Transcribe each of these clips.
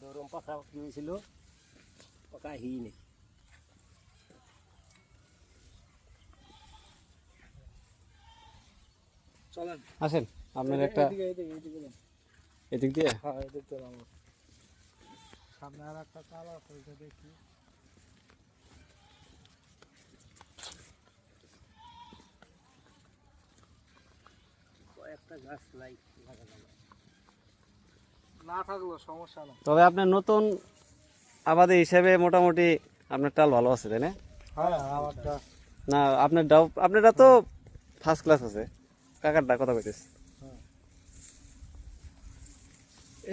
গরম পাখা কি হয়েছিল পাকা হি নেই চলেন আসেন আপনার একটা এদিক দিয়ে হ্যাঁ এদিক তো আমার সামনে আর একটা চাল আছে ওইটা দেখি কয়েকটা গাছ নাই লাগানো না থাকলো সমস্যা না তবে আপনার নতুন আবাদে হিসেবে মোটামুটি আপনার টাল ভালো আছে তাই না? হ্যাঁ আমারটা না আপনারটা তো ফার্স্ট ক্লাস আছে কাকারটা কথা কইতেছে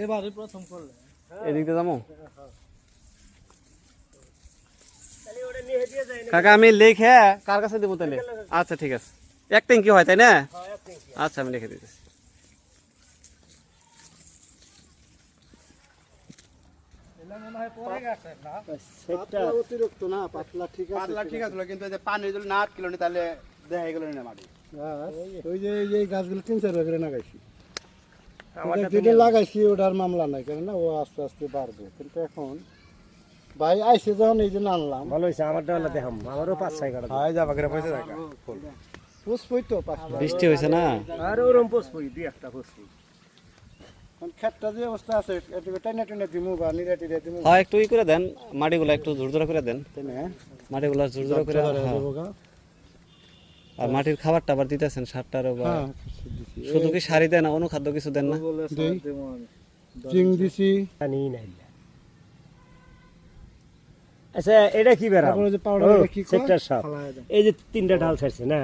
এবারে প্রথম করলে এদিক দিয়ে যাবো কাকা আমি লিখে কার কাছে দেবো তাহলে আচ্ছা ঠিক আছে এক ট্যাঙ্কি হয় তাই না আচ্ছা আমি লিখে দিতেছি অতিরিক্ত না পাতলা ঠিক আছে পাতলা ঠিক আছে কিন্তু এই যে পানি যদি না আটকিল নি তাহলে দেখা গেল না মাটি ওই যে এই গাছগুলো 3-4 বছরে লাগাইছি যেটা লাগাইছি ওটার মামলা নাই কেন না ও আস্তে আস্তে বাড়বে কিন্তু এখন ভাই আইসে যখন এই জন্য আনলাম ভালো হয়েছে আমারটা হলে দেখাম আমারও 5-6 কাটা হয় যাবা করে পয়সা দেখা পুষ্পই তো পাঁচটা বৃষ্টি হয়েছে না আর ওরম পুষ্পই দুই একটা পুষ্পই ক্ষেতটা যে অবস্থা আছে একটু টেনে টেনে দিমু বা নিরে টিরে দিমু হ্যাঁ একটু ই করে দেন মাটিগুলো একটু ঝুরঝুরা করে দেন তেনে মাটিগুলো ঝুরঝুরা করে হ্যাঁ। আর মাটির খাবারটা আবার দিতেছেন সারটারও বা শুধু কি সারি দেন না অনুখাদ্য কিছু দেন না জিং দিছি পানি নাই আচ্ছা এটা কি বেড়া তারপরে যে পাউডার কি সেক্টর সাপ এই যে 3টা ঢাল ছাড়ছে না